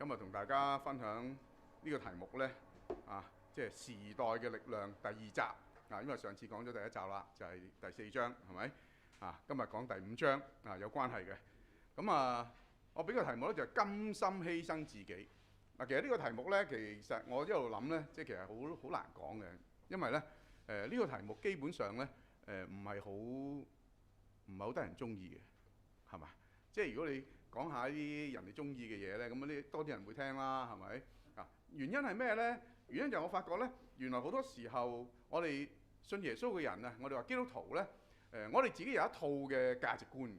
今日同大家分享呢個題目呢，即係時代嘅力量第二集因為上次講咗第一集啦，就係第四章，係咪？今日講第五章有關係嘅。咁我俾個題目呢，就係甘心犧牲自己。其實呢個題目呢，其實我一路諗呢，即係其實好難講嘅，因為呢，呢個題目基本上呢，唔係好得人中意嘅，係嘛？即係如果你講下啲人哋中意嘅嘢呢，咁啲多啲人會聽啦，係咪？原因係咩呢？原因就係我發覺呢，原來好多時候我哋信耶穌嘅人啊，我哋話基督徒呢，我哋自己有一套嘅價值觀，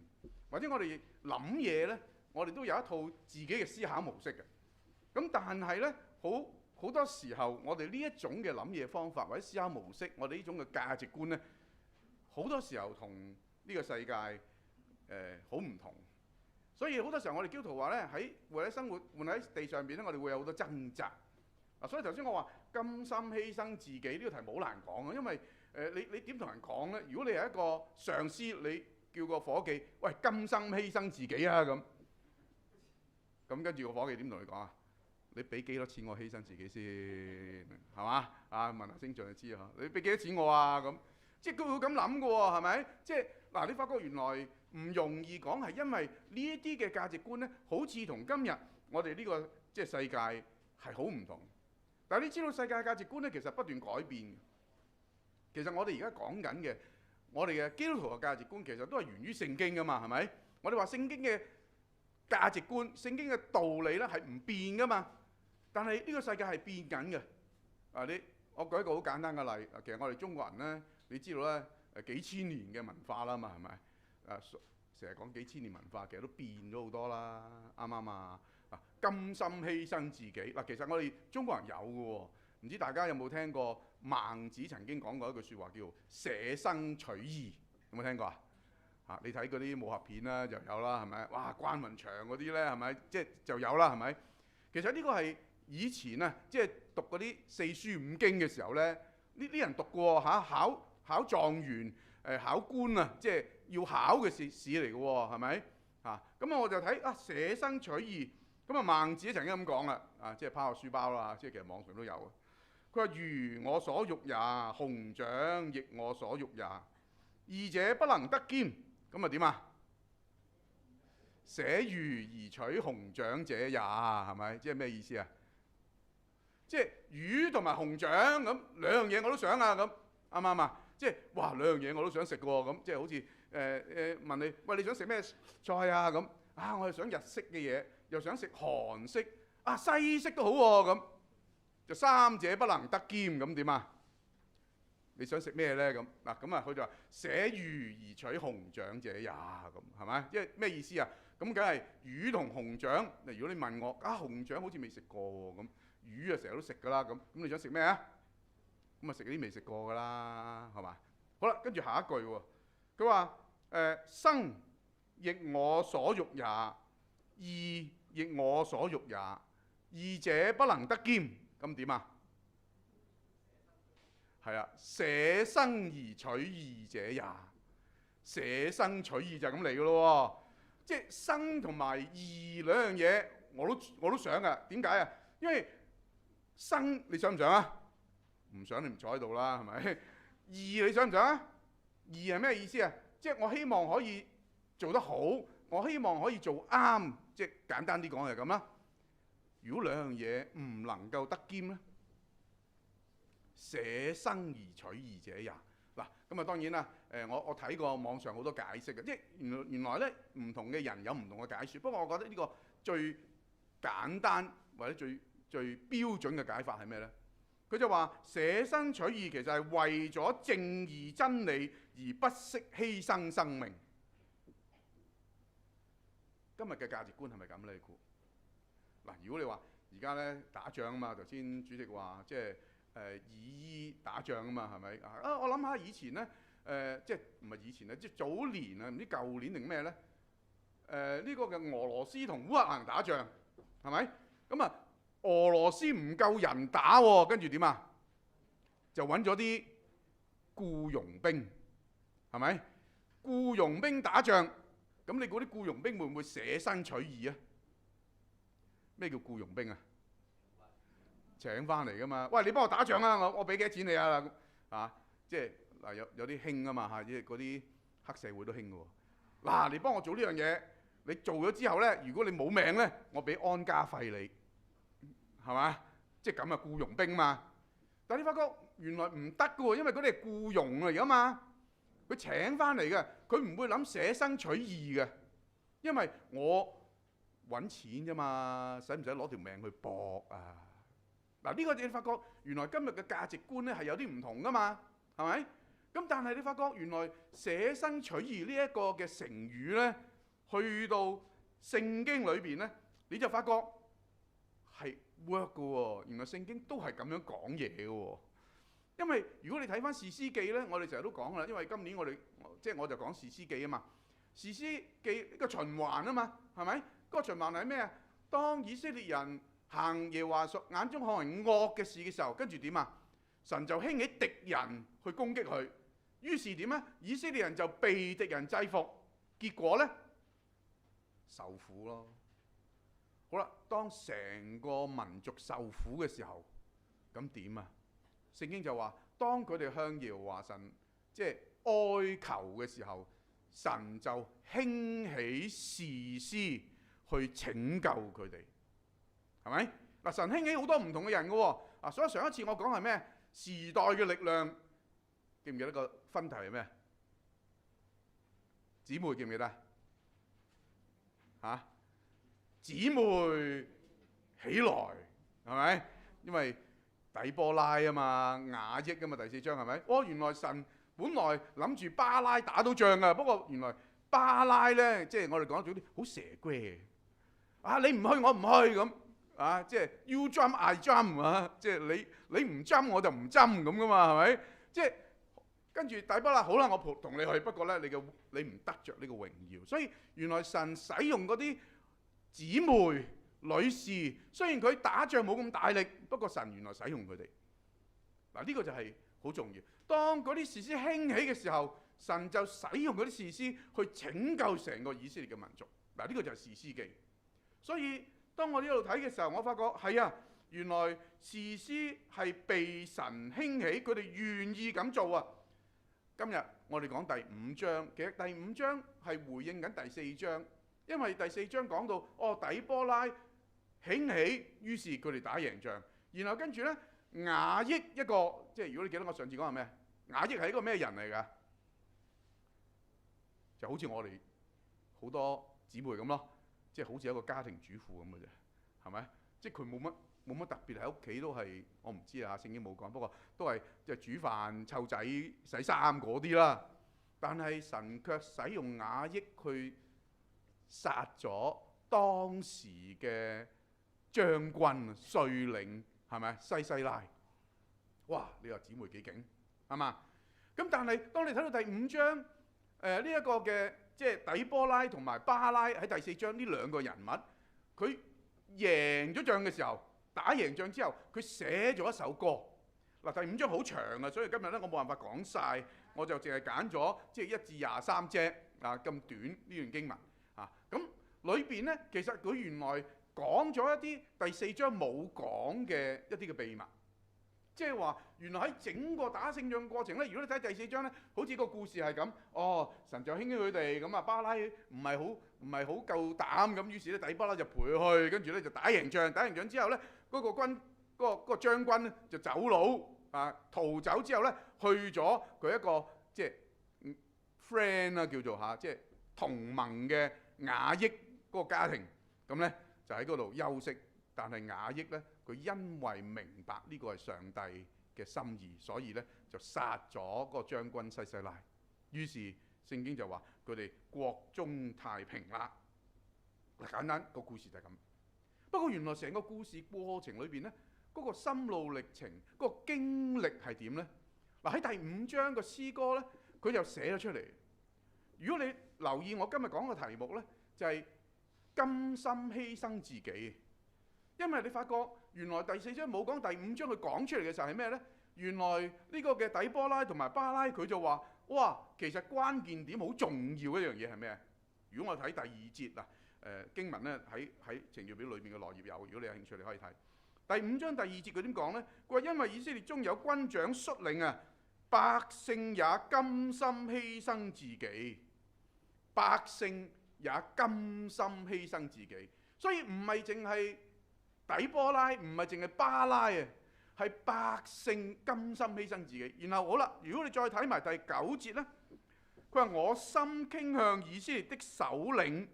或者我哋諗嘢呢，我哋都有一套自己嘅思考模式嘅。咁但係呢，好多時候我哋呢一種嘅諗嘢方法或者思考模式，我哋呢種嘅價值觀呢，好多時候同呢個世界好唔同。所以好多時候我哋基督徒話呢，為咗生活活喺地上邊呢，我哋會有好多掙扎。所以頭先我話甘心犧牲自己呢個題目好難講啊，因為你點同人講呢？如果你係一個上司，你叫個伙計，喂，甘心犧牲自己啊咁跟住個伙計點同你講啊？你俾幾多錢我犧牲自己先，係嘛？問下星象就知啊。你俾幾多錢我啊？咁即係佢會咁諗嘅喎，係咪？即係嗱，你發覺原來唔容易講，係因為呢一啲嘅價值觀呢，好似同今日我哋呢個即係世界係好唔同。但係你知道世界價值觀呢，其實不斷改變嘅。其實我哋而家講緊嘅，我哋嘅基督徒嘅價值觀，其實都係源於聖經噶嘛，係咪？我哋話聖經嘅價值觀、聖經嘅道理呢係唔變噶嘛。但係呢個世界係變緊嘅。我舉一個好簡單嘅例，其實我哋中國人呢，你知道呢，幾千年嘅文化啦嘛，係咪？成日講幾千年文化，其實都變咗好多啦，啱唔啱啊？甘心犧牲自己嗱，其實我哋中國人有嘅喎，唔知大家有冇聽過孟子曾經講過一句説話叫捨生取義，有冇聽過啊？你睇嗰啲武俠片啦就有啦，係咪？哇，關雲長嗰啲呢，係咪？即係就有啦，係咪？其實呢個係以前啊，即係讀嗰啲四書五經嘅時候呢，呢啲人讀過考狀元、考官啊，即係要考嘅試嚟嘅喎，係咪？咁我就睇捨生取義。咁孟子曾經咁講啦，即係拋下書包啦，即係其實網上都有啊。佢話：魚我所欲也，熊掌亦我所欲也，二者不能得兼。咁啊點啊？捨魚而取熊掌者也，係咪？即係咩意思啊？即係魚同埋熊掌咁兩樣嘢我都想啊，咁啱唔啱啊？即係哇兩樣嘢我都想食嘅喎，咁即係好似問你，喂，你想食咩菜啊？咁我係想日式嘅嘢，又想食韓式，西式都好喎，咁就三者不能得兼，咁點啊？你想食咩咧？咁佢就話捨魚而取熊掌者也，咁係咪？即係咩意思啊？咁梗係魚同熊掌。如果你問我熊掌好似未食過喎，咁魚成日都食㗎啦，咁你想食咩啊？咁食啲未食過㗎啦，係嘛？好啦，跟住下一句喎，佢話生亦我所欲也，義亦我所欲也，二者不能得兼，咁點啊？係啊，捨生而取義者也，捨生取義就係咁嚟嘅咯喎，即係生同埋義兩樣嘢，我都想㗎。點解啊？因為生你想唔想啊？唔想你唔坐喺度啦，係咪？義你想唔想啊？義係咩意思啊？即係我希望可以做得好，我希望可以做啱，即係簡單啲講係咁啦。如果兩樣嘢唔能夠得兼咧，捨生而取義者也。嗱，咁啊當然啦，我睇過網上好多解釋嘅，即係原來咧唔同嘅人有唔同嘅解説。不過我覺得呢個最簡單或者最標準嘅解法係咩咧？佢就話捨生取義其實係為咗正義真理而不惜犧牲生命。今日嘅價值觀係咪咁咧？你估？嗱，如果你話而家咧打仗啊嘛，頭先主席話即係以醫打仗啊嘛，係咪？我諗下以前咧，即係唔係以前咧，即係早年啊，唔知舊年定咩咧？呢個嘅俄羅斯同烏克蘭打仗係咪？咁啊，俄羅斯唔夠人打喎，跟住點啊？就揾咗啲僱傭兵，係咪？僱傭兵打仗，咁你估啲僱傭兵會唔會捨生取義啊？咩叫僱傭兵啊？請翻嚟噶嘛？喂，你幫我打仗啊！我俾幾多錢你啊？啊，即係嗱有啲興啊嘛嚇，即係嗰啲黑社會都興嘅喎。嗱，你幫我做呢樣嘢，你做咗之後咧，如果你冇命咧，我俾安家費你，係嘛？即係咁啊，僱傭兵嘛。但係你發覺原來唔得嘅喎，因為嗰啲係僱傭嚟噶嘛，佢請翻嚟嘅，佢唔會諗捨生取義嘅，因為我揾錢啫嘛，使唔使攞條命去搏啊？嗱，呢個你發覺原來今日嘅價值觀咧係有啲唔同噶嘛，係咪？咁但係你發覺原來捨生取義呢一個嘅成語咧，去到聖經裏邊咧，你就發覺係 work 嘅喎。原來聖經都係咁樣講嘢嘅喎。因為如果你睇翻士師記咧，我哋成日都講啦，因為今年我哋我就講士師記啊嘛。士師記呢個循環啊嘛，係咪？嗰個循環係咩啊？當以色列人行耶和華眼中看為惡嘅事嘅時候，跟住點啊？神就興起敵人去攻擊佢，於是點啊？以色列人就被敵人制服，結果呢，受苦咯。好啦，當成個民族受苦嘅時候，咁點啊？聖經就話，當佢哋向耶和華神即係哀求嘅時候，神就興起士師去拯救佢哋。係咪？嗱，神興起好多唔同嘅人嘅喎。啊，所以上一次我講係咩？時代嘅力量，記唔記得個分題係咩？姊妹記唔記得？嚇，姊妹起來，係咪？因為底波拉啊嘛，雅億啊嘛，第4章係咪？哦，原來神本來諗住巴拉打到仗啊，不過原來巴拉咧，即係我哋講咗啲好蛇龜啊，你唔去我唔去咁。啊，即係 you jump I jump 啊！即係你唔 jump 我就唔 jump 咁噶嘛，係咪？即係跟住底波拉好啦，我同你去，不過咧你唔得着呢個榮耀。所以原來神使用嗰啲姊妹女士，雖然佢打仗冇咁大力，不過神原來使用佢哋。嗱，呢個就係好重要。當嗰啲士師興起嘅時候，神就使用嗰啲士師去拯救成個以色列嘅民族。嗱，呢個就係士師記。所以當我呢度睇嘅時候，我發覺係啊，原來士師係被神興起，佢哋願意咁做啊。今日我哋講第5章，其實第5章係回應緊第4章，因為第4章講到哦，底波拉興起，於是佢哋打贏仗，然後跟住呢，雅億一個，即係如果你記得我上次講係咩？雅億係一個咩人嚟㗎？就好似我哋好多姊妹咁咯。即係好似一個家庭主婦咁嘅啫，係咪？即係佢冇乜特別，喺屋企都係我唔知啊，聖經冇講，不過都係即係煮飯、湊仔、洗衫嗰啲啦。但係神卻使用雅億去殺咗當時嘅將軍、帥領，係咪？西西拉。哇！你話姊妹幾勁，係嘛？咁但係當你睇到第5章，呢一個嘅。即係底波拉同埋巴拉喺第4章呢兩個人物，佢贏咗仗嘅時候，打贏仗之後，佢寫咗一首歌。嗱，第5章好長啊，所以今日咧我冇辦法講晒，我就淨係揀咗即係1至23節啊咁短呢段經文啊。咁裏邊咧其實佢原來講咗一啲第4章冇講嘅一啲嘅秘密。即係話，原來喺整個打勝仗過程咧，如果你睇第4章咧，好似個故事係咁，哦，神就興起佢哋，咁啊巴拉唔係好夠膽咁，於是咧底波拉就陪佢去，跟住咧就打贏仗，打贏仗之後咧，嗰個將軍咧就走佬啊，逃走之後咧，去咗佢一個即係 friend 啦，叫做嚇，即係同盟嘅雅億嗰個家庭，咁咧就喺嗰度休息，但係雅億咧。佢因為明白呢個係上帝嘅心意，所以咧就殺咗嗰個將軍西西拉。於是聖經就話佢哋國中太平啦。嗱，簡單個故事就係咁。不過原來成個故事過程裏邊咧，嗰個心路歷程、嗰個經歷係點咧？嗱，喺第5章個詩歌咧，佢就寫咗出嚟。如果你留意我今日講嘅題目咧，就係甘心犧牲自己。因為你發覺原來第4章冇講，第5章佢講出嚟嘅時候係咩呢？原來呢個嘅底波拉同埋巴拉佢就話：哇，其實關鍵點好重要一樣嘢係咩？如果我睇第2節嗱，經文咧喺程序表裏邊嘅內頁有，如果你有興趣你可以睇。第5章第2節佢點講呢？佢話因為以色列中有軍長率領啊，百姓也甘心犧牲自己，百姓也甘心犧牲自己。所以唔係淨係底波拉，唔係淨係巴拉啊，係百姓甘心犧牲自己。然後好啦，如果你再睇埋第9節呢，佢話我心傾向以色列的首領，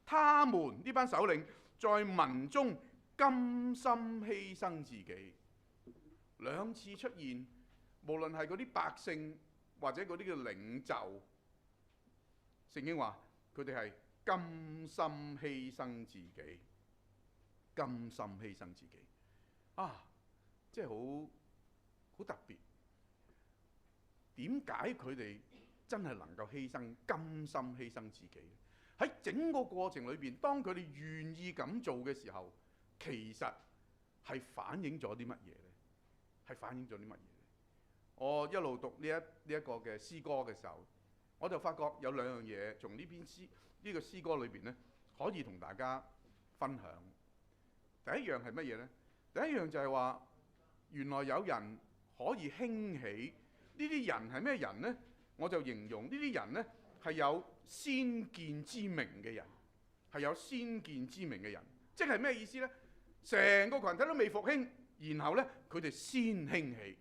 他們呢班首領在民中甘心犧牲自己。兩次出現，無論係嗰啲百姓或者嗰啲嘅領袖，聖經話佢哋係甘心犧牲自己，甘心犧牲自己啊！即係好特別。點解佢哋真係能夠犧牲、甘心犧牲自己？喺整個過程裏邊，當佢哋願意咁做嘅時候，其實係反映咗啲乜嘢呢？係反映咗啲乜嘢呢？我一路讀呢一個嘅詩歌嘅時候，我就發覺有2樣嘢，從呢個詩歌裏邊呢，可以同大家分享。第一樣係乜嘢呢？第一樣就係話，原來有人可以興起。呢啲人係咩人呢？我就形容呢啲人呢係有先見之明嘅人，係有先見之明嘅人，即係咩意思呢？成個群體都未復興，然後呢，佢哋先興起。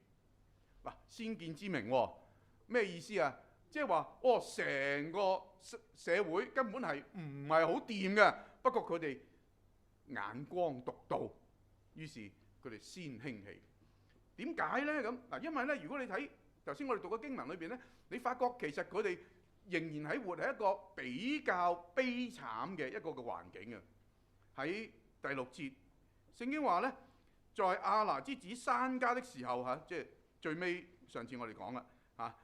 嗱，先見之明喎，咩意思啊？即係話，成個社會根本係唔係好掂嘅，不過佢哋眼光獨到，於是佢哋先興起。點解呢？咁嗱，因為呢，如果你睇頭先我哋讀嘅經文裏邊呢，你發覺其實佢哋仍然喺活喺一個比較悲慘嘅一個嘅環境啊。喺第6節，聖經話呢，在亞拿之子珊迦的時候嚇，即係最尾上次我哋講啦嚇，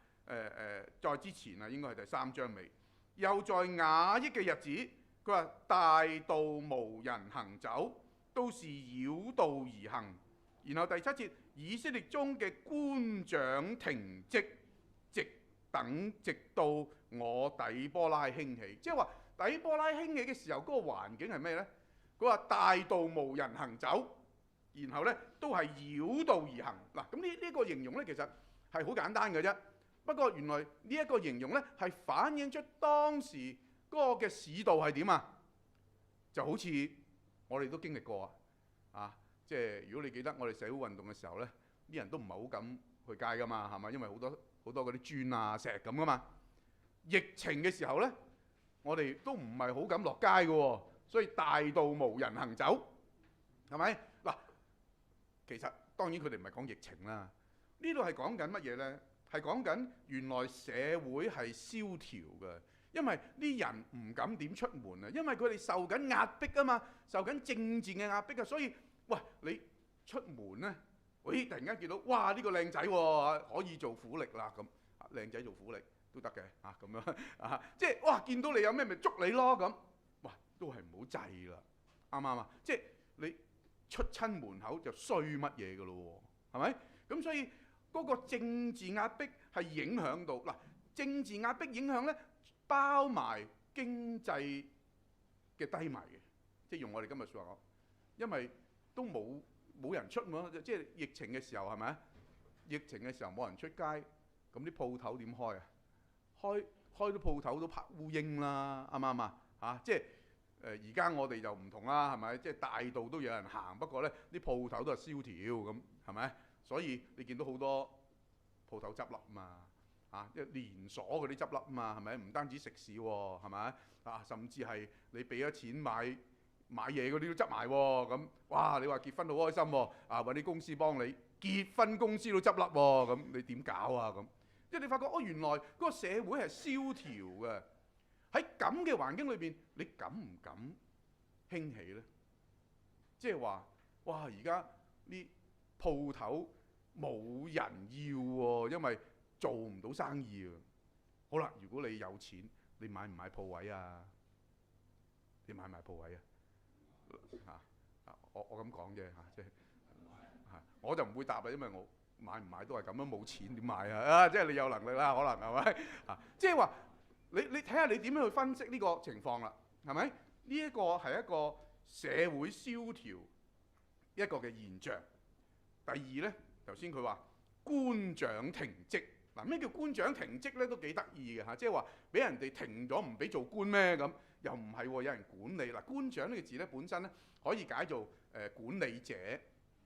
在之前啊，應該係第3章尾。又在雅億嘅日子，佢話大道無人行走，都是繞道而行。然後第7節，以色列中嘅官長停職，直到我底波拉興起。即係話底波拉興起嘅時候，嗰個環境係咩呢？佢話大道無人行走，然後呢都係繞道而行。嗱，咁呢個形容呢，其實係好簡單嘅啫。不過原來呢一個形容呢，係反映出當時嗰個嘅市道係點啊？就好似我哋都經歷過啊。即係如果你記得我哋社會運動嘅時候呢，啲人都唔係好敢去街噶嘛，係咪？因為好多嗰啲磚啊石咁噶嘛。疫情嘅時候呢，我哋都唔係好敢落街嘅喎，所以大道無人行走，係咪？嗱，其實當然佢哋唔係講疫情啦，呢度係講緊乜嘢呢？係講緊原來社會係蕭條嘅，因為啲人唔敢點出門啊，因為佢哋受緊壓迫啊嘛，受緊政治嘅壓迫啊，所以喂，你出門呢？喂，突然間見到哇呢個靚仔喎，可以做苦力啦咁，靚仔做苦力都得嘅啊咁樣啊，即係哇見到你有咩咪捉你咯咁，哇都係唔好制啦，啱唔啱啊？即係你出親門口就衰乜嘢㗎咯喎，係咪？咁所以嗰個政治壓迫係影響到嗱，政治壓迫影響呢，包埋經濟嘅低迷嘅，即係用我哋今日説話講，因為都冇人出嘛，即係疫情嘅時候係咪？疫情嘅時候冇人出街，咁啲鋪頭點開啊？開啲鋪頭都拍烏蠅啦，啱唔啱啊？嚇，即係而家我哋就唔同啦，係咪？即係大道都有人行，不過呢啲鋪頭都係蕭條咁，係咪？所以你見到好多鋪頭執笠嘛，啊，即係連鎖嗰啲執笠嘛，係咪？唔單止食肆喎，係咪？啊，甚至係你俾咗錢買嘢嗰啲都執埋喎，咁哇！你話結婚好開心喎，啊揾啲公司幫你結婚，公司都執笠喎，咁你點搞啊？咁即係你發覺原來嗰個社會係蕭條嘅，喺咁嘅環境裏邊，你敢唔敢興起呢？即係話哇！而家呢鋪頭冇人要喎，因為做唔到生意啊。好啦，如果你有錢，你買唔買鋪位啊？你買唔買鋪位啊？我咁講啫嚇，即係我就唔會答啦，因為我買唔買都係咁樣，冇錢點買啊？即係你有能力啦，可能係咪？即係話你睇下你點樣去分析呢個情況啦，係咪？呢一個係一個社會蕭條一個嘅現象。第二呢，頭先佢話官長停職。嗱，咩叫官長停職呢？都幾得意嘅嚇，即係話俾人哋停咗唔俾做官咩咁？又唔係喎，有人管理。嗱，官長呢個字呢，本身呢可以解做管理者，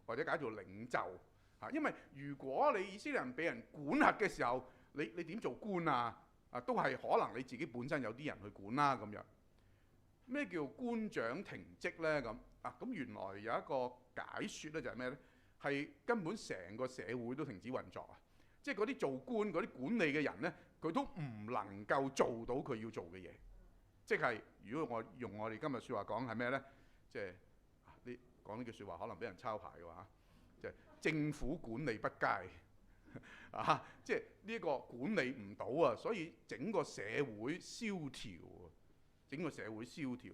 或者解做領袖嚇。因為如果你以色列人俾人管轄嘅時候，你點做官啊？都係可能你自己本身有啲人去管啦咁樣。咩叫官長停職呢？咁原來有一個解説呢，就係咩呢？係根本成個社會都停止運作啊！即係嗰啲做官、嗰啲管理嘅人呢，佢都唔能夠做到佢要做嘅嘢。即係如果我用我哋今日説話講係咩呢？即係呢講呢句説話可能俾人抄牌嘅話，即係政府管理不佳啊！即係呢個管理唔到啊，所以整個社會蕭條啊，整個社會蕭條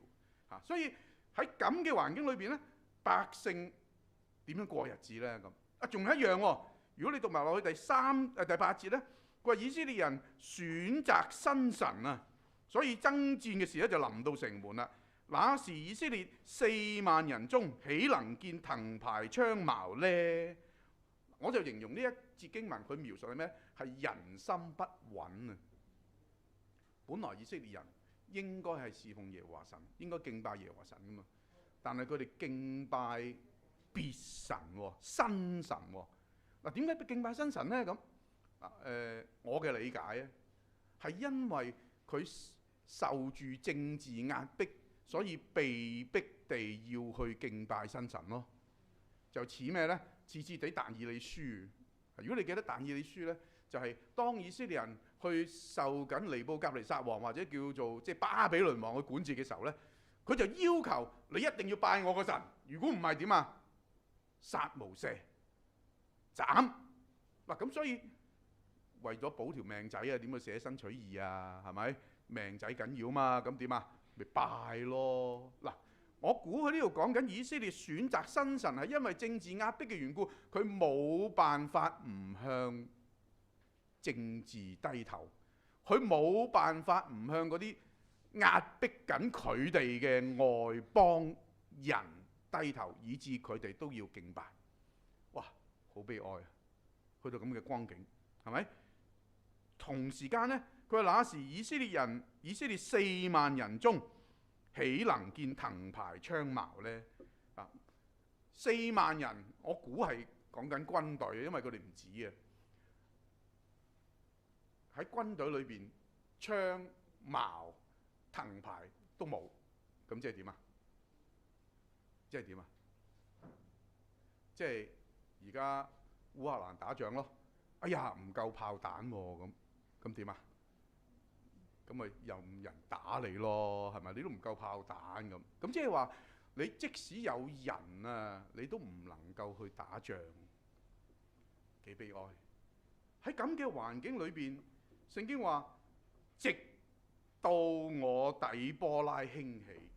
啊！所以喺咁嘅環境裏邊呢，百姓點樣過日子呢？咁仲有一樣喎。如果你讀埋落去第8節呢，佢話以色列人選擇新神啊，所以爭戰嘅時咧就臨到城門啦。那時以色列4萬人中，豈能見藤牌槍矛呢？我就形容呢一節經文，佢描述係咩？係人心不穩啊！本來以色列人應該係侍奉耶和華神，應該敬拜耶和華神噶嘛，但係佢哋敬拜別神喎，新神喎。嗱，點解敬拜新神呢？我嘅理解咧，係因為佢受住政治壓迫，所以被逼地要去敬拜新神咯。就似咩呢？似地但以理書。如果你記得但以理書呢，就係當以色列人去受緊尼布甲尼撒王或者叫做即係巴比倫王去管治嘅時候呢，佢就要求你一定要拜我個神，如果唔係點啊？殺無赦。斬嗱，咁所以為咗保條命仔啊，點去捨身取義啊？係咪命仔緊要嘛？咁點啊？咪拜咯嗱！我估佢呢度講緊以色列選擇新神係因為政治壓迫嘅緣故，佢冇辦法唔向政治低頭，佢冇辦法唔向嗰啲壓迫緊佢哋嘅外邦人低頭，以致佢哋都要敬拜。哇！好悲哀啊！去到咁嘅光景，係咪？同時間呢，佢話那時以色列4萬人中，豈能見藤牌槍矛呢？4萬人，我估係講緊軍隊，因為佢哋唔止啊。喺軍隊裏邊，槍矛藤牌都冇，咁即係點啊？即係點啊？即係而家烏克蘭打仗咯，哎呀唔夠炮彈喎，咁點啊？咁咪又唔人打你咯，係咪？你都唔夠炮彈咁即係話你即使有人啊，你都唔能夠去打仗，幾悲哀！喺咁嘅環境裏邊，聖經話直到我底波拉興起，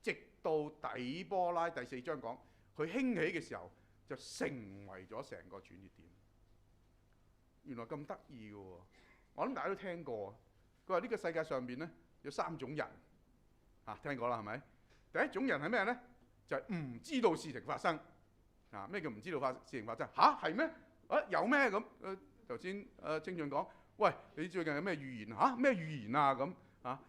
直到底波拉第4章講佢興起嘅時候，就成為咗成個轉捩點。原來咁得意嘅喎，我諗大家都聽過。佢話呢個世界上邊咧有3種人，聽過啦係咪？第一種人係咩呢？就係唔知道事情發生。咩叫唔知道事情發生？係咩？有咩咁？頭先清俊講，喂，你最近有咩預言？咩預言啊？咁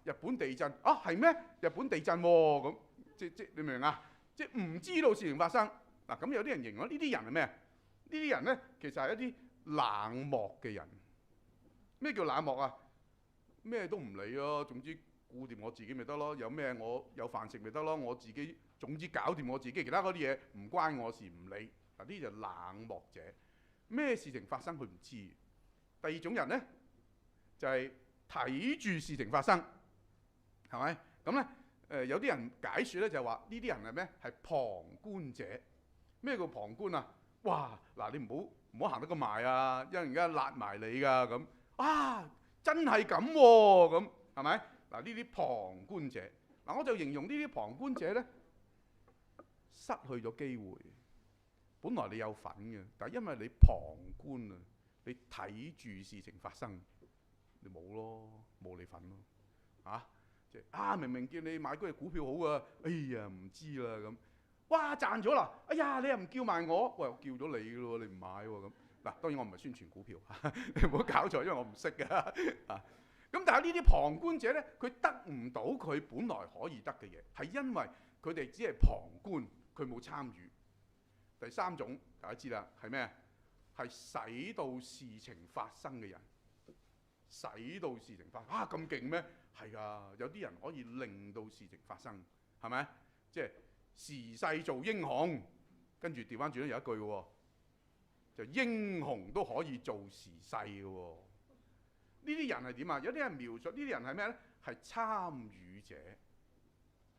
日本地震係咩？日本地震喎咁，即你明唔明啊？即唔知道事情發生。咁有啲人形容呢啲人係咩？呢啲人呢，其實係一啲冷漠嘅人。咩叫冷漠啊？咩都唔理咯，總之顧掂我自己咪得咯。有咩我有飯食咪得咯。我自己總之搞掂我自己，其他嗰啲嘢唔關我事，唔理。呢啲就冷漠者。咩事情發生佢唔知。第二種人呢，就係睇住事情發生，係咪？咁呢，有啲人解説呢，就係話呢啲人係咩？係旁觀者。咩叫旁觀啊？哇！嗱，你唔好行得咁埋啊，因為而家辣埋你㗎咁。真係咁喎，咁係咪？呢啲旁觀者，我就形容呢啲旁觀者呢，失去咗機會。本來你有份嘅，但係因為你旁觀啊，你睇住事情發生，你冇咯，冇你份咯。即係明明叫你買嗰隻股票好啊，哎呀唔知啦咁。哇賺咗啦！哎呀你又唔叫埋我，喂我叫咗你咯，你唔買喎咁。嗱當然我唔係宣傳股票，你唔好搞錯，因為我唔識㗎啊。咁但係呢啲旁觀者咧，佢得唔到佢本來可以得嘅嘢，係因為佢哋只係旁觀，佢冇參與。第三種大家知啦，係咩？係使到事情發生嘅人，使到事情發生咁勁咩？係啊，有啲人可以令到事情發生，係咪？即係時勢造英雄，跟住調翻轉咧有一句喎，就英雄都可以做時勢嘅喎。呢啲人係點啊？有啲人描述呢啲人係咩咧？係參與者。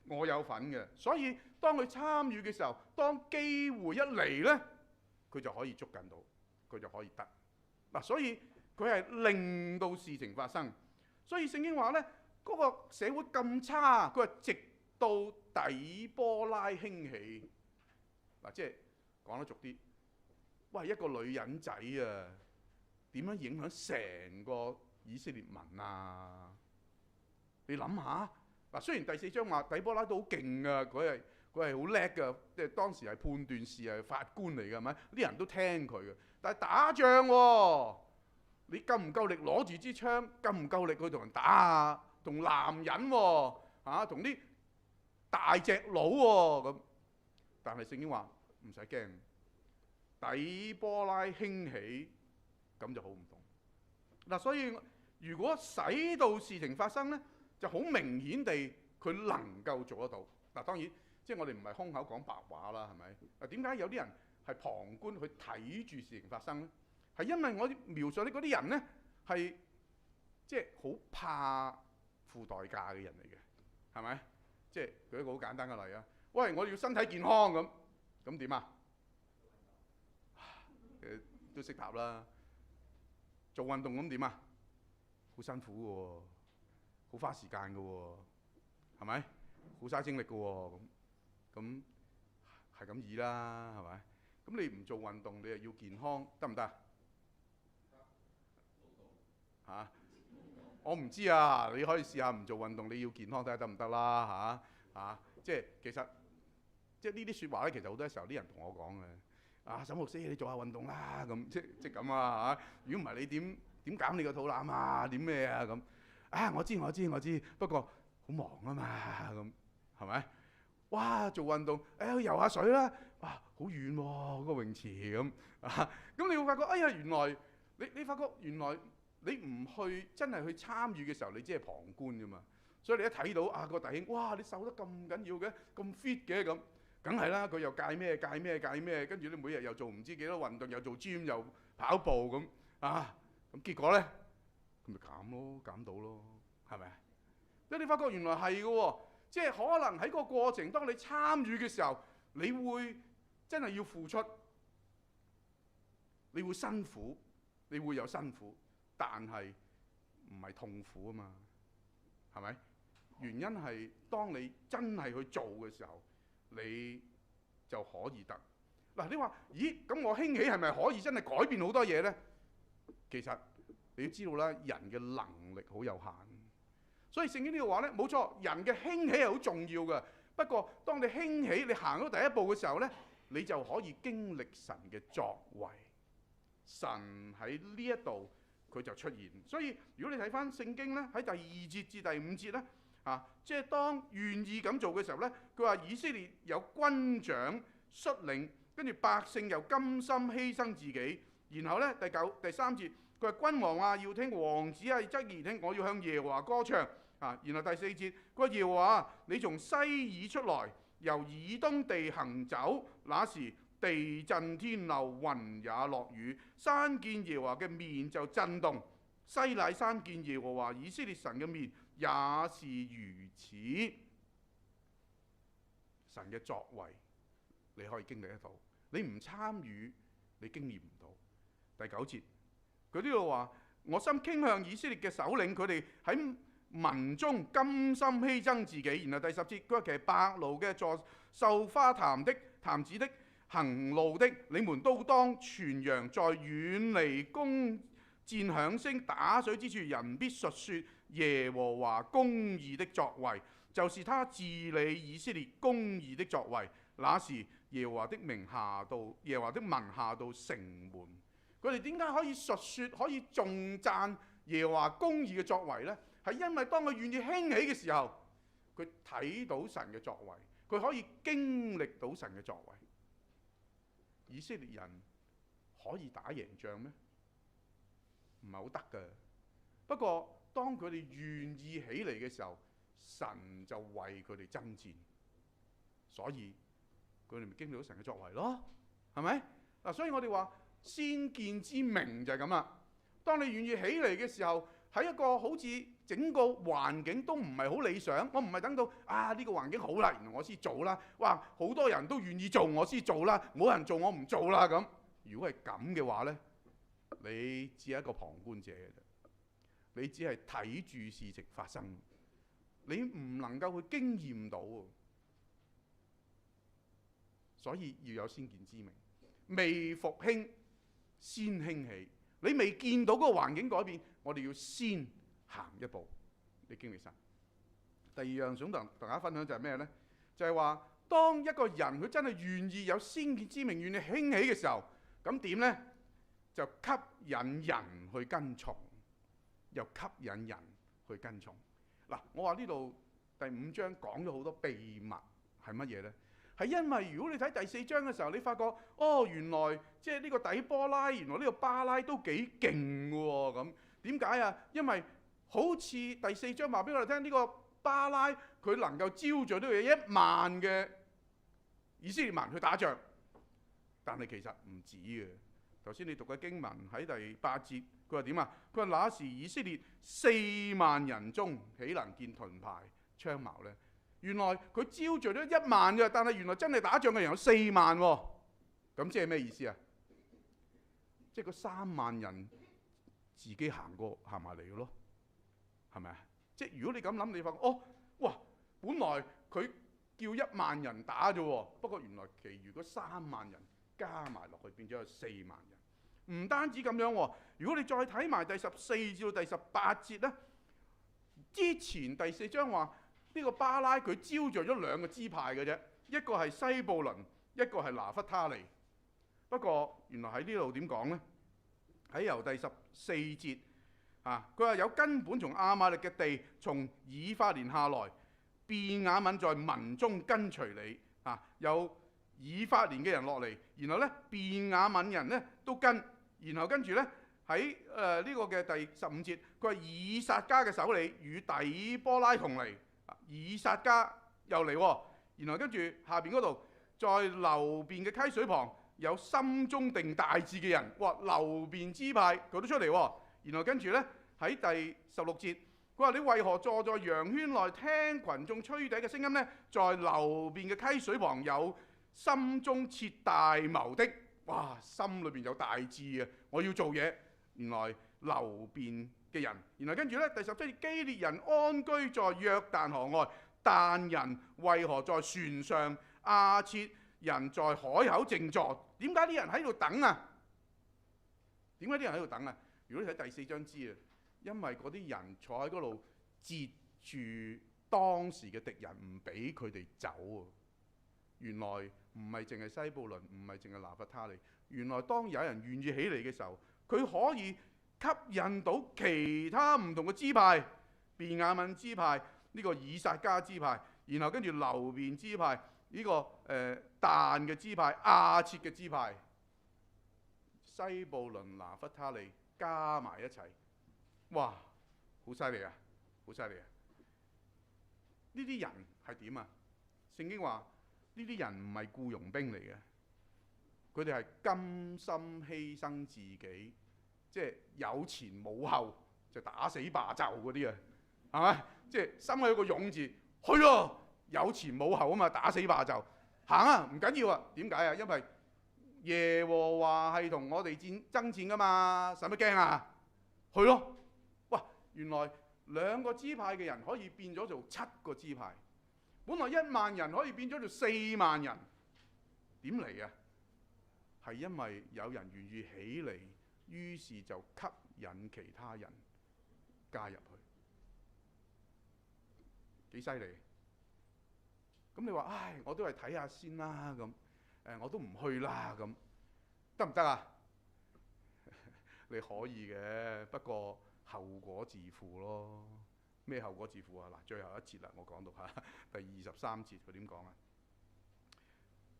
我有份嘅，所以當佢參與嘅時候，當機會一嚟咧，佢就可以捉緊到，佢就可以得。嗱，所以佢係令到事情發生。所以聖經話咧，嗰個社會咁差，佢話直到底波拉興起。嗱，即係講得俗啲，喂，一個女人仔啊，點樣影響成個以色列民啊？你諗下。嗱，雖然第4章話底波拉都好勁噶，佢係好叻噶，即係當時係判斷事係法官嚟嘅，係咪？啲人都聽佢嘅。但係打仗喎，你夠唔夠力攞住支槍？夠唔夠力去同人打啊？同男人喎，同啲大隻佬喎咁。但係聖經話唔使驚，底波拉興起，咁就好唔同。嗱，所以如果使到事情發生咧，就好明顯地，佢能夠做得到。嗱，當然，即係我哋唔係空口講白話啦，係咪？嗱，點解有啲人係旁觀去睇住事情發生咧？係因為我描述呢嗰啲人咧，係即係好怕付代價嘅人嚟嘅，係咪？即係舉一個好簡單嘅例啊！喂，我要身體健康咁點啊？都識答啦。做運動咁點啊？好辛苦嘅喎。好花時間嘅喎，係咪？好嘥精力嘅喎，咁係咁易啦，係咪？咁你唔做運動，你又要健康，得唔得？嚇？我唔知啊，你可以試下唔做運動，你要健康睇下得唔得啦，即係其實即係呢啲説話咧，其實好多時候啲人同我講嘅，沈牧師你做下運動啦，咁即咁啊嚇！如果唔係你點減你個肚腩啊？點咩啊咁？我知，不過好忙啊嘛，咁係咪？哇，做運動，去游下水啦，哇，好遠喎，個泳池咁咁你會發覺，原來你發覺原來你唔去真係去參與嘅時候，你只係旁觀㗎嘛。所以你一睇到個弟兄，哇，你瘦得咁緊要嘅，咁 fit 嘅咁，梗係啦，佢又戒咩，跟住你每日又做唔知幾多運動，又做 gym 又跑步咁咁結果咧？咁咪減到咯，係咪？即係你發覺原來係嘅喎，即係可能喺個過程，當你參與嘅時候，你會真係要付出，你會辛苦，你會有辛苦，但係唔係痛苦啊嘛，係咪？原因係當你真係去做嘅時候，你就可以得。嗱，你話，咦？咁我興起係咪可以真係改變好多嘢咧？其實你要知道啦，人嘅能力好有限，所以聖經呢度話咧，冇錯，人嘅興起係好重要嘅。不過，當你興起，你行到第一步嘅時候咧，你就可以經歷神嘅作為。神喺呢一度佢就出現。所以如果你睇翻聖經咧，喺第2節至第5節咧，即係當願意咁做嘅時候咧，佢話以色列有軍長率領，跟住百姓又甘心犧牲自己。然後咧第3節。佢話君王啊要聽，王子啊側耳聽，我要向耶和華歌唱。然後第4節，佢話耶和華你從西珥出來，由以東地行走，那時地震天漏，雲也落雨，山見耶和華嘅面就震動。西乃山見耶和華以色列神嘅面也是如此。神嘅作為你可以經歷得到，你唔參與你經驗唔到。第9節。佢呢度話：我心傾向以色列嘅首領，佢哋喺民中甘心犧牲自己。然後第10節，佢話其實白鷺嘅坐繡花毯子的行路的，你們都當傳揚，在遠離弓箭響聲打水之處，人必述説耶和華公義的作為，就是他治理以色列公義的作為。那時耶和華的名下到城門。佢哋點解可以述說、可以頌讚耶和華公義嘅作為呢？係因為當佢願意興起嘅時候，佢睇到神嘅作為，佢可以經歷到神嘅作為。以色列人可以打贏仗咩？唔係好得㗎。不過當佢哋願意起嚟嘅時候，神就為佢哋爭戰，所以佢哋咪經歷到神嘅作為咯，係咪？嗱，所以我哋話先見之明就係咁啦。當你願意起嚟嘅時候，喺一個好似整個環境都唔係好理想，我唔係等到呢個環境好啦，原來我先做啦。哇，好多人都願意做，我先做啦。冇人做，我唔做啦咁。如果係咁嘅話呢，你只係一個旁觀者嘅啫，你只係睇住事情發生，你唔能夠去經驗到。所以要有先見之明，未復興先興起。你未見到嗰個環境改變，我哋要先行一步，你經歷神。第二樣想同大家分享就係咩呢？就係話，當一個人佢真係願意有先見之明，願意興起嘅時候，咁點呢？就吸引人去跟從，又吸引人去跟從。嗱，我話呢度第5章講咗好多秘密係乜嘢呢？係因為如果你睇第4章嘅時候，你發覺原來即係呢個底波拉，原來呢個巴拉都幾勁嘅喎。咁點解啊？因為好似第4章話俾我哋聽，呢個巴拉佢能夠招聚到1萬嘅以色列民去打仗，但係其實唔止嘅。頭先你讀嘅經文喺第8節，佢話點啊？佢話那時以色列4萬人中，豈能見盾牌槍矛呢？原來佢招聚咗1萬嘅，但係原來真係打仗嘅人有4萬喎。咁即係咩意思啊？即係嗰3萬人自己行埋嚟嘅咯，係咪啊？即係如果你咁諗，你發覺哇，本來佢叫1萬人打啫喎，不過原來其餘嗰3萬人加埋落去變咗有4萬人。唔單止咁樣喎，如果你再睇埋第14至到第18節呢，之前第4章話呢個巴拉佢招聚咗2個支派嘅啫，一個係西布倫，一個係拿弗他利。不過原來喺呢度點講呢？喺由第14節佢話有根本從亞瑪力嘅地，從以法蓮下來，便雅憫在民中跟隨你。有以法蓮嘅人落嚟，然後呢，便雅憫人呢都跟，然後跟住呢，喺呢個嘅第15節，佢話以撒迦嘅首領與底波拉同嚟。以撒迦又嚟，然後跟住下邊嗰度，在流便嘅溪水旁有心中定大志嘅人，哇！流便支派佢都出嚟，然後跟住呢，喺第16節，佢話你為何坐在羊圈內聽群眾吹笛嘅聲音呢？在流便嘅溪水旁有心中設大謀的，哇！心裏邊有大志啊！我要做嘢。原來流便嘅人，然後跟住呢，第17節，基列人安居在約旦河外，但人為何在船上？亞設人在海口靜坐。點解啲人喺度等啊？點解啲人喺度等啊？如果你睇第4章知啊，因為嗰啲人坐喺嗰度截住當時嘅敵人，唔俾佢哋走啊。原來唔係淨係西布倫，唔係淨係拿弗他利。原來當有人願意起嚟嘅時候，佢可以吸引到其他唔同嘅支派，便雅憫支派，呢個以撒迦支派，然後跟住流便支派，呢個但嘅支派，亞設嘅支派，西布倫、拿弗他利加埋一齊，哇！好犀利啊！好犀利啊！呢啲人係點啊？聖經話呢啲人唔係僱傭兵嚟嘅，佢哋係甘心犧牲自己。即係有前冇後就打死罷就嗰啲啊，係咪？即係心裏有個勇字，去咯！有前冇後啊嘛，打死罷就行啊，唔緊要啊。點解啊？因為耶和華係同我哋爭戰噶嘛，使乜驚啊？去咯！哇！原來2個支派嘅人可以變咗做7個支派，本來1萬人可以變咗做4萬人，點嚟啊？係因為有人願意起嚟。於是就吸引其他人加入去。幾犀利。咁你話唉，我都係睇下先啦咁，我都唔去啦咁，得唔得啊？你可以嘅，不過後果自負咯。咩後果自負啊？嗱，最後一節啦，我講到嚇第23節，佢點講啊？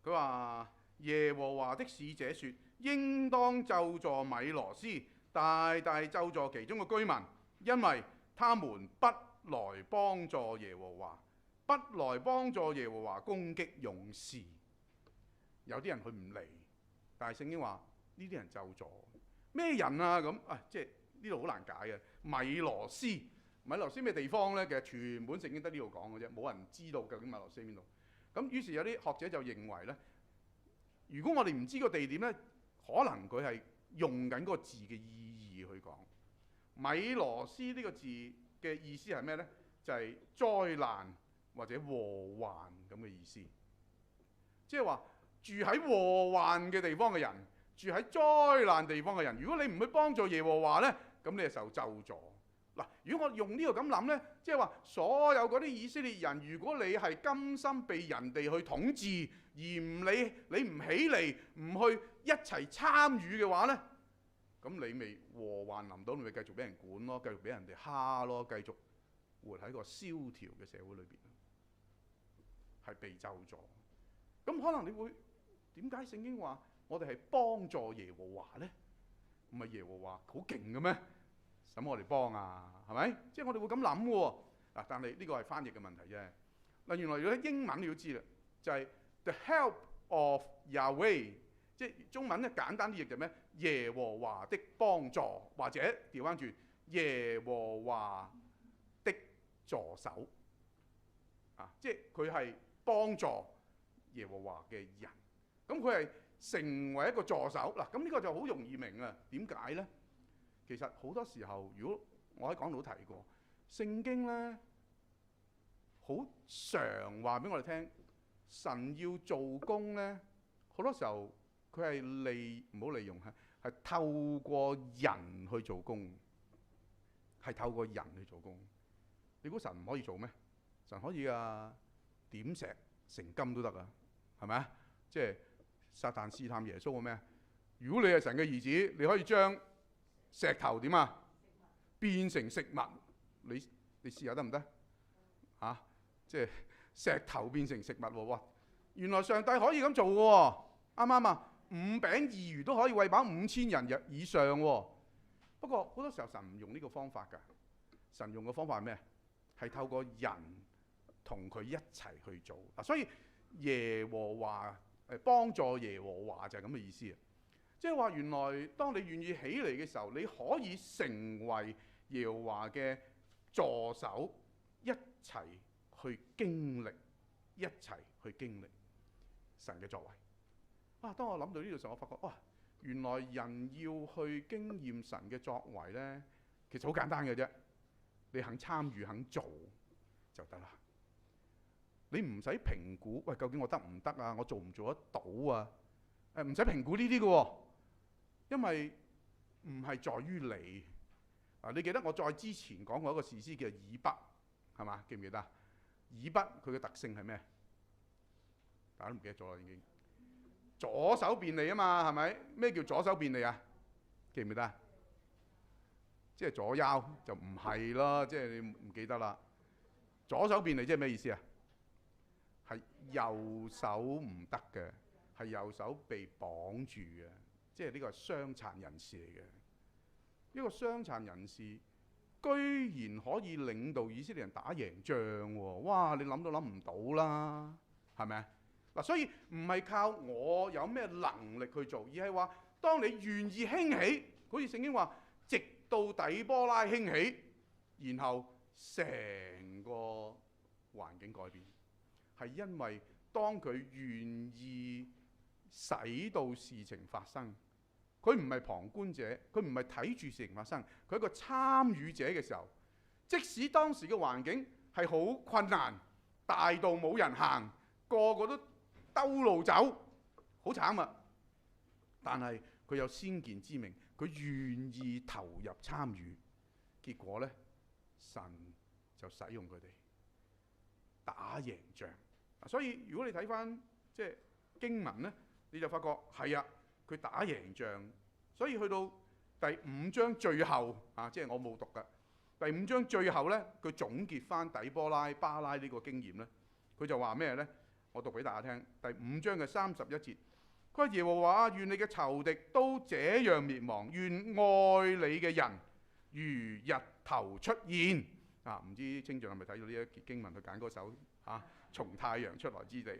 佢話耶和華的使者說：應當咒詛米羅斯，大大咒詛其中嘅居民，因為他們不來幫助耶和華，不來幫助耶和華攻擊勇士。有啲人佢唔嚟，但係聖經話呢啲人咒詛咩人啊？咁即係呢度好難解嘅。米羅斯，米羅斯咩地方呢？其實全本聖經得呢度講嘅啫，冇人知道究竟米羅斯喺邊度。咁於是有啲學者就認為呢，如果我哋唔知個地點呢，可能佢係用緊嗰個字嘅意義去講。米羅斯呢個字嘅意思係咩呢？就係災難或者禍患咁嘅意思。即係話住喺禍患嘅地方嘅人，住喺災難地方嘅人，如果你唔去幫助耶和華呢，咁你就受咒詛。嗱，如果我用呢個咁諗呢，即係話所有嗰啲以色列人，如果你係甘心被人哋去統治，而你唔起嚟，唔去一齊參與嘅話呢，咁你咪禍患臨到，你咪繼續俾人管咯，繼續俾人哋蝦咯，繼續活喺個蕭條嘅社會裏邊，係被咒詛。咁可能你會點解聖經話我哋係幫助耶和華呢？唔係耶和華好勁嘅咩？使乜我哋幫啊？係咪？即係我哋會咁諗嘅喎。嗱，但係呢個係翻譯嘅問題啫。嗱，原來如果英文你要知啦，就係 the help of Yahweh， 即係中文咧簡單啲譯就咩？耶和華的幫助，或者調翻轉耶和華的助手。即係佢係幫助耶和華嘅人，咁佢係成為一個助手。嗱，咁呢個就好容易明啊。點解呢？其實好多時候，如果我喺講道提過，聖經呢好常話俾我哋聽，神要做工呢，好多時候佢係唔好利用，係透過人去做工，係透過人去做工。你估神唔可以做咩？神可以啊，點石成金都得啊，係咪啊？即係撒旦試探耶穌嘅咩？如果你係神嘅兒子，你可以將石頭點啊變成食物，你試下得唔得？即係石頭變成食物喎！哇，原來上帝可以咁做嘅喎，啱唔啱啊？5餅2魚都可以餵飽5000人以上喎。不過好多時候神唔用呢個方法㗎，神用嘅方法係咩？係透過人同佢一齊去做。所以耶和華幫助耶和華就係咁嘅意思啊！即係話原來當你願意起嚟嘅時候，你可以成為耶和華嘅助手，一齊去經歷，一齊去經歷神嘅作為。當我諗到呢度時候，我發覺原來人要去經驗神嘅作為呢，其實好簡單嘅啫。你肯參與、肯做就得啦。你唔使評估，喂，究竟我得唔得啊？我做唔做得到啊？唔使評估呢啲嘅喎，因為唔係在於你。你記得我再之前講過一個士師叫以北，係嘛？記唔記得？以北佢嘅特性係咩？大家都唔記得咗啦，已經。左手便利啊嘛，係咪？咩叫左手便利啊？記唔記得？即係左腰就唔係咯，即係你唔記得啦。左手便利即係咩意思啊？係右手唔得嘅，係右手被綁住嘅，即係呢個係傷殘人士嚟嘅。一個傷殘人士居然可以領導以色列人打贏仗喎！哇！你諗都諗唔到啦，係咪啊？嗱，所以唔係靠我有咩能力去做，而係話當你願意興起，好似聖經話，直到底波拉興起，然後成個環境改變，係因為當佢願意使到事情發生，佢唔係旁觀者，佢唔係睇住事情發生，佢係一個參與者嘅時候，即使當時嘅環境係好困難，大到冇人行，個個都兜路走，好慘啊！但係佢有先見之明，佢願意投入參與，結果呢，神就使用佢哋。打贏仗。所以如果你睇翻即係經文呢，你就發覺係啊，佢打贏仗。所以去到第5章最後即係我冇讀㗎。第5章最後呢，佢總結翻底波拉、巴拉呢個經驗呢，佢就話咩呢？我讀俾大家聽。第5章嘅31節，佢話耶和華願你嘅仇敵都這樣滅亡，願愛你嘅人如日頭出現。唔知清象係咪睇到呢一節經文去揀嗰首從太陽出來之地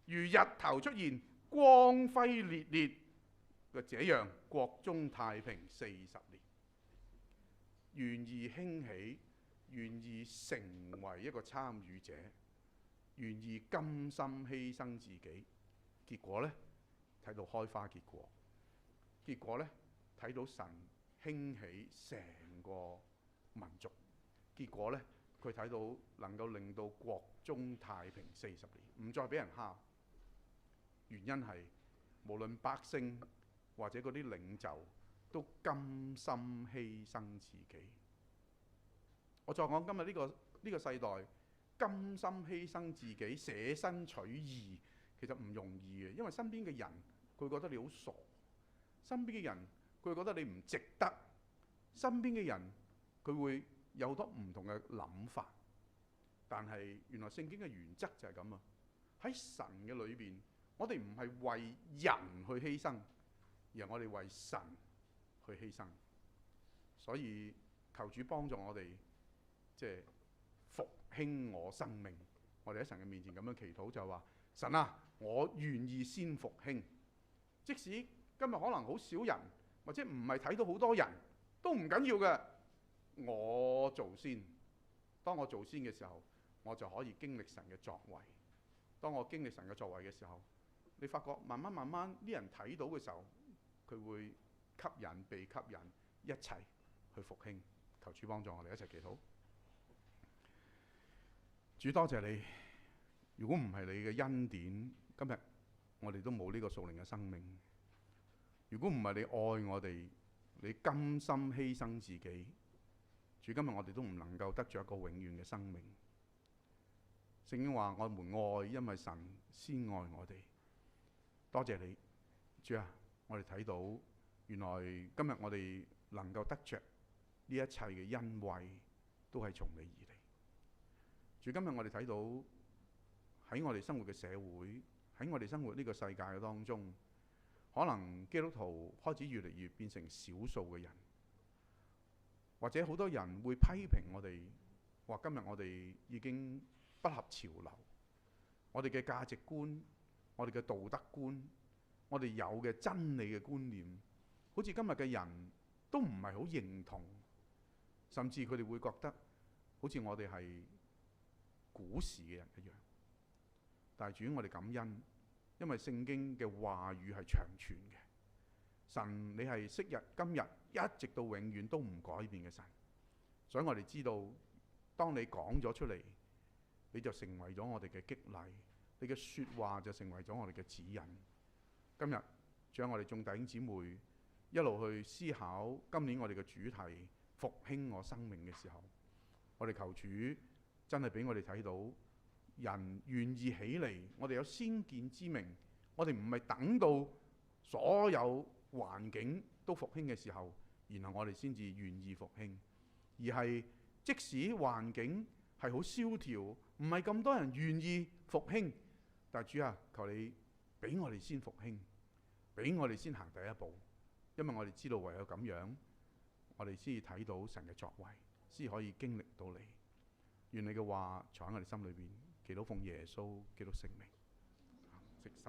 如日頭出現，光輝烈烈，這樣國中太平40年。願意興起，願意成為一個參與者，願意甘心犧牲自己，結果呢，睇到開花結果，結果呢，睇到神興起成個民族，結果呢，佢睇到能夠令到國中太平40年，唔再俾人蝦。原因係無論百姓或者嗰啲領袖都甘心犧牲自己。我再講今日呢個世代甘心犧牲自己、捨身取義，其實唔容易嘅，因為身邊嘅人佢覺得你好傻，身邊嘅人佢覺得你唔值得，身邊嘅人佢會有好多唔同嘅諗法。但係原來聖經嘅原則就係咁啊！喺神嘅裏邊，我哋唔係為人去犧牲，而係我哋為神去犧牲。所以求主幫助我哋，即係復興我生命。我哋喺神嘅面前咁樣祈禱，就話：神啊，我願意先復興。即使今日可能好少人，或者唔係睇到好多人都唔緊要嘅，我做先。當我做先嘅時候，我就可以經歷神嘅作為。當我經歷神嘅作為嘅時候，你發覺慢慢啲人睇到嘅時候，佢會吸引、被吸引，一齊去復興。求主幫助我哋一齊祈禱。主多謝你，如果唔係你嘅恩典，今日我哋都冇呢個屬靈嘅生命。如果唔係你愛我哋，你甘心犧牲自己，主今日我哋都唔能夠得着一個永遠嘅生命。聖經話我們愛，因為神先愛我哋。多謝你，主啊！我哋睇到原來今日我哋能夠得着呢一切嘅恩惠，都係從你而嚟。主，今日我哋睇到喺我哋生活嘅社會，喺我哋生活呢個世界嘅當中，可能基督徒開始越嚟越變成少數嘅人，或者好多人會批評我哋，話今日我哋已經不合潮流，我哋嘅價值觀、我哋嘅道德觀、我哋有嘅真理嘅觀念，好似今日嘅人都唔係好認同，甚至佢哋會覺得好似我哋係古時嘅人一樣。但係主，我哋感恩，因為聖經嘅話語係長存嘅。神，你係昔日今日一直到永遠都唔改變嘅神，所以我哋知道，當你講咗出嚟，你就成為咗我哋嘅激勵，你嘅說話就成為咗我哋嘅指引。今日將我哋眾弟兄姊妹一路去思考今年我哋嘅主題復興我生命嘅時候，我哋求主真係俾我哋睇到人願意起嚟，我哋有先見之明，我哋唔係等到所有環境都復興嘅時候，然後我哋先至願意復興，而係即使環境係好蕭條，唔係咁多人願意復興，但係主啊，求你俾我哋先復興，俾我哋先行第一步，因為我哋知道唯有咁樣，我哋先至睇到神嘅作為，先可以經歷到你。願你嘅話藏喺我哋心裏邊，祈禱奉耶穌基督聖名。